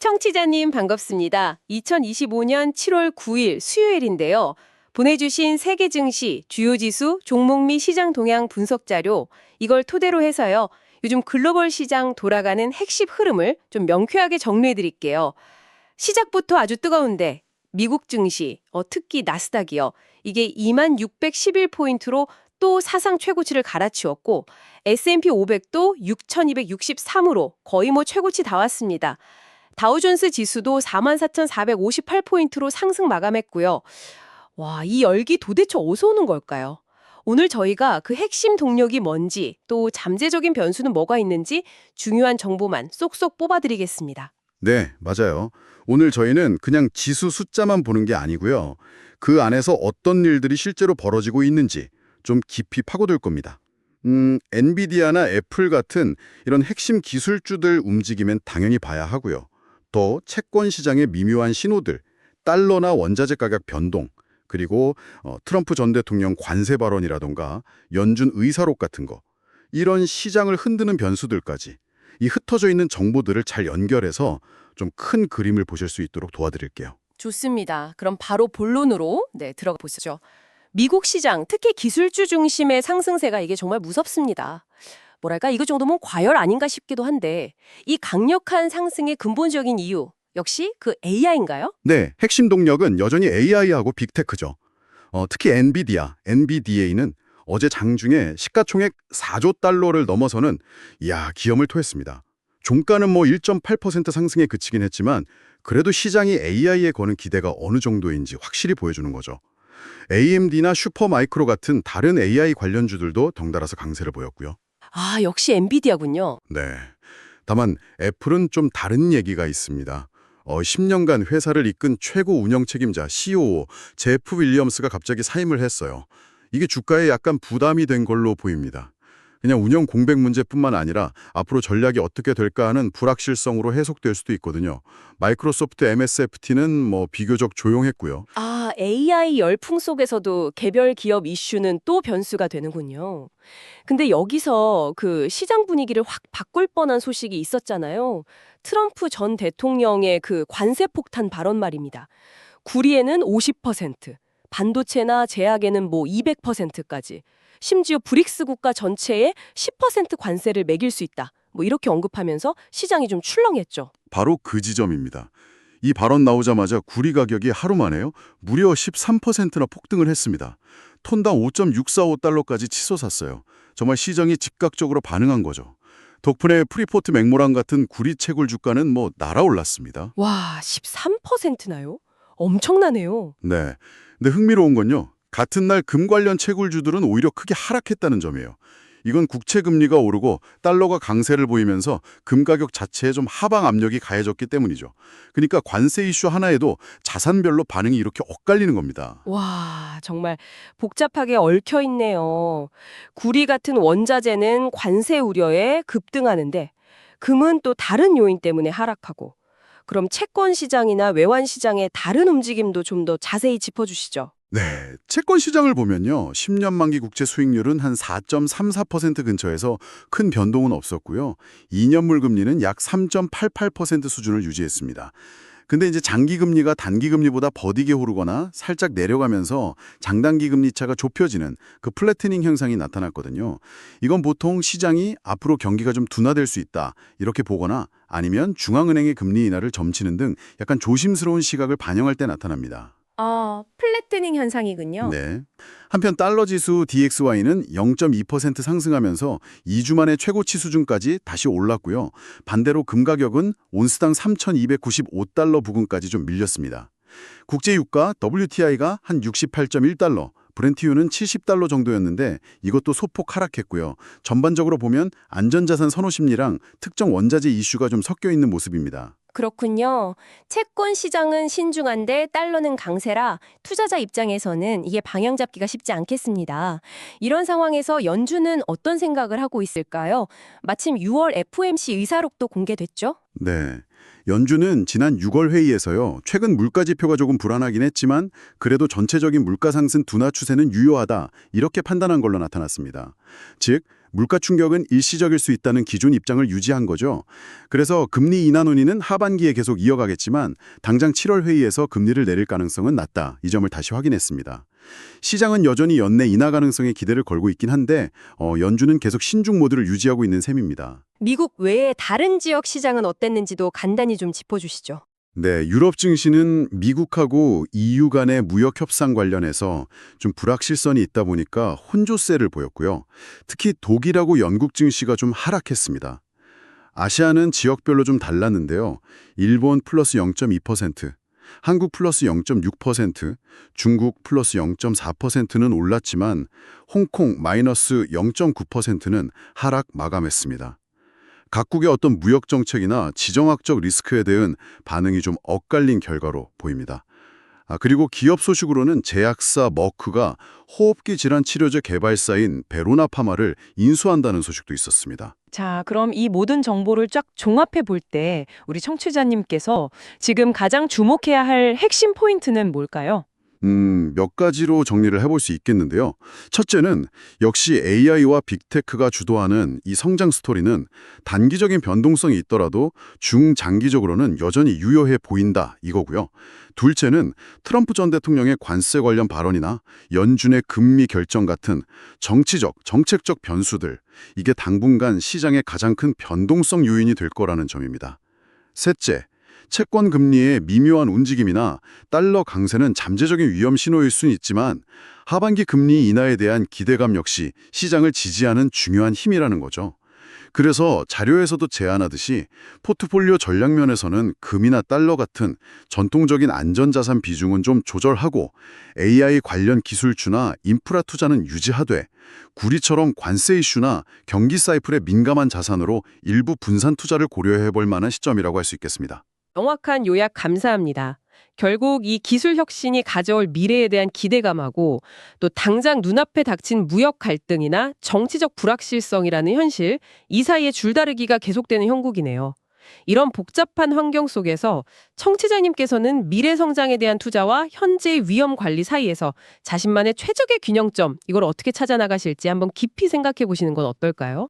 청취자님 반갑습니다. 2025년 7월 9일 수요일인데요. 보내주신 세계 증시, 주요 지수, 종목 및 시장 동향 분석 자료, 이걸 토대로 해서요. 요즘 글로벌 시장 돌아가는 핵심 흐름을 좀 명쾌하게 정리해 드릴게요. 시작부터 아주 뜨거운데 미국 증시, 특히 나스닥이요. 이게 2611포인트로 또 사상 최고치를 갈아치웠고 S&P 500도 6263으로 거의 최고치 다 왔습니다. 다우존스 지수도 44,458포인트로 상승 마감했고요. 와, 이 열기 도대체 어디서 오는 걸까요? 오늘 저희가 그 핵심 동력이 뭔지, 또 잠재적인 변수는 뭐가 있는지 중요한 정보만 쏙쏙 뽑아드리겠습니다. 네, 맞아요. 오늘 저희는 그냥 지수 숫자만 보는 게 아니고요. 그 안에서 어떤 일들이 실제로 벌어지고 있는지 좀 깊이 파고들 겁니다. 엔비디아나 애플 같은 이런 핵심 기술주들 움직이면 당연히 봐야 하고요. 또 채권 시장의 미묘한 신호들, 달러나 원자재 가격 변동, 그리고 트럼프 전 대통령 관세 발언이라던가 연준 의사록 같은 거, 이런 시장을 흔드는 변수들까지 이 흩어져 있는 정보들을 잘 연결해서 좀 큰 그림을 보실 수 있도록 도와드릴게요. 좋습니다. 그럼 바로 본론으로 들어가 보시죠. 미국 시장, 특히 기술주 중심의 상승세가 이게 정말 무섭습니다. 뭐랄까, 이거 정도면 과열 아닌가 싶기도 한데 이 강력한 상승의 근본적인 이유, 역시 그 AI인가요? 네, 핵심 동력은 여전히 AI하고 빅테크죠. 특히 NVIDIA는 어제 장중에 시가총액 4조 달러를 넘어서는 기염을 토했습니다. 종가는 1.8% 상승에 그치긴 했지만 그래도 시장이 AI에 거는 기대가 어느 정도인지 확실히 보여주는 거죠. AMD나 슈퍼마이크로 같은 다른 AI 관련주들도 덩달아서 강세를 보였고요. 아, 역시 엔비디아군요. 네. 다만 애플은 좀 다른 얘기가 있습니다. 10년간 회사를 이끈 최고 운영 책임자 COO 제프 윌리엄스가 갑자기 사임을 했어요. 이게 주가에 약간 부담이 된 걸로 보입니다. 그냥 운영 공백 문제뿐만 아니라 앞으로 전략이 어떻게 될까 하는 불확실성으로 해석될 수도 있거든요. 마이크로소프트 MSFT는 비교적 조용했고요. 아, AI 열풍 속에서도 개별 기업 이슈는 또 변수가 되는군요. 근데 여기서 그 시장 분위기를 확 바꿀 뻔한 소식이 있었잖아요. 트럼프 전 대통령의 그 관세 폭탄 발언 말입니다. 구리에는 50%, 반도체나 제약에는 200%까지, 심지어 브릭스 국가 전체에 10% 관세를 매길 수 있다. 이렇게 언급하면서 시장이 좀 출렁했죠. 바로 그 지점입니다. 이 발언 나오자마자 구리 가격이 하루 만에요. 무려 13%나 폭등을 했습니다. 톤당 5.645달러까지 치솟았어요. 정말 시장이 즉각적으로 반응한 거죠. 덕분에 프리포트 맥모란 같은 구리 채굴 주가는 날아올랐습니다. 와, 13%나요? 엄청나네요. 네. 근데 흥미로운 건요. 같은 날 금 관련 채굴주들은 오히려 크게 하락했다는 점이에요. 이건 국채 금리가 오르고 달러가 강세를 보이면서 금 가격 자체에 좀 하방 압력이 가해졌기 때문이죠. 그러니까 관세 이슈 하나에도 자산별로 반응이 이렇게 엇갈리는 겁니다. 와, 정말 복잡하게 얽혀 있네요. 구리 같은 원자재는 관세 우려에 급등하는데 금은 또 다른 요인 때문에 하락하고. 그럼 채권 시장이나 외환 시장의 다른 움직임도 좀 더 자세히 짚어주시죠. 네, 채권 시장을 보면요. 10년 만기 국채 수익률은 한 4.34% 근처에서 큰 변동은 없었고요. 2년물 금리는 약 3.88% 수준을 유지했습니다. 근데 이제 장기 금리가 단기 금리보다 버디게 오르거나 살짝 내려가면서 장단기 금리 차가 좁혀지는 그 플래트닝 현상이 나타났거든요. 이건 보통 시장이 앞으로 경기가 좀 둔화될 수 있다 이렇게 보거나 아니면 중앙은행의 금리 인하를 점치는 등 약간 조심스러운 시각을 반영할 때 나타납니다. 아, 플래트닝 현상이군요. 네. 한편 달러 지수 DXY는 0.2% 상승하면서 2주 만에 최고치 수준까지 다시 올랐고요. 반대로 금 가격은 온스당 3,295달러 부근까지 좀 밀렸습니다. 국제 유가 WTI가 한 68.1달러, 브렌트유는 70달러 정도였는데 이것도 소폭 하락했고요. 전반적으로 보면 안전자산 선호 심리랑 특정 원자재 이슈가 좀 섞여 있는 모습입니다. 그렇군요. 채권 시장은 신중한데 달러는 강세라 투자자 입장에서는 이게 방향 잡기가 쉽지 않겠습니다. 이런 상황에서 연준은 어떤 생각을 하고 있을까요? 마침 6월 FOMC 의사록도 공개됐죠? 네. 연준은 지난 6월 회의에서요. 최근 물가 지표가 조금 불안하긴 했지만 그래도 전체적인 물가 상승 둔화 추세는 유효하다. 이렇게 판단한 걸로 나타났습니다. 즉 물가 충격은 일시적일 수 있다는 기존 입장을 유지한 거죠. 그래서 금리 인하 논의는 하반기에 계속 이어가겠지만 당장 7월 회의에서 금리를 내릴 가능성은 낮다. 이 점을 다시 확인했습니다. 시장은 여전히 연내 인하 가능성에 기대를 걸고 있긴 한데 연준은 계속 신중 모드를 유지하고 있는 셈입니다. 미국 외의 다른 지역 시장은 어땠는지도 간단히 좀 짚어주시죠. 네, 유럽 증시는 미국하고 EU 간의 무역 협상 관련해서 좀 불확실성이 있다 보니까 혼조세를 보였고요. 특히 독일하고 영국 증시가 좀 하락했습니다. 아시아는 지역별로 좀 달랐는데요. 일본 플러스 0.2%, 한국 플러스 0.6%, 중국 플러스 0.4%는 올랐지만 홍콩 마이너스 0.9%는 하락 마감했습니다. 각국의 어떤 무역 정책이나 지정학적 리스크에 대한 반응이 좀 엇갈린 결과로 보입니다. 그리고 기업 소식으로는 제약사 머크가 호흡기 질환 치료제 개발사인 베로나파마를 인수한다는 소식도 있었습니다. 자, 그럼 이 모든 정보를 쫙 종합해 볼 때 우리 청취자님께서 지금 가장 주목해야 할 핵심 포인트는 뭘까요? 몇 가지로 정리를 해볼 수 있겠는데요. 첫째는 역시 AI와 빅테크가 주도하는 이 성장 스토리는 단기적인 변동성이 있더라도 중장기적으로는 여전히 유효해 보인다 이거고요. 둘째는 트럼프 전 대통령의 관세 관련 발언이나 연준의 금리 결정 같은 정치적, 정책적 변수들, 이게 당분간 시장의 가장 큰 변동성 요인이 될 거라는 점입니다. 셋째, 채권 금리의 미묘한 움직임이나 달러 강세는 잠재적인 위험 신호일 수는 있지만 하반기 금리 인하에 대한 기대감 역시 시장을 지지하는 중요한 힘이라는 거죠. 그래서 자료에서도 제안하듯이 포트폴리오 전략 면에서는 금이나 달러 같은 전통적인 안전자산 비중은 좀 조절하고 AI 관련 기술주나 인프라 투자는 유지하되 구리처럼 관세 이슈나 경기 사이클에 민감한 자산으로 일부 분산 투자를 고려해 볼 만한 시점이라고 할 수 있겠습니다. 명확한 요약 감사합니다. 결국 이 기술 혁신이 가져올 미래에 대한 기대감하고 또 당장 눈앞에 닥친 무역 갈등이나 정치적 불확실성이라는 현실, 이 사이의 줄다리기가 계속되는 형국이네요. 이런 복잡한 환경 속에서 청취자님께서는 미래 성장에 대한 투자와 현재의 위험 관리 사이에서 자신만의 최적의 균형점, 이걸 어떻게 찾아 나가실지 한번 깊이 생각해 보시는 건 어떨까요?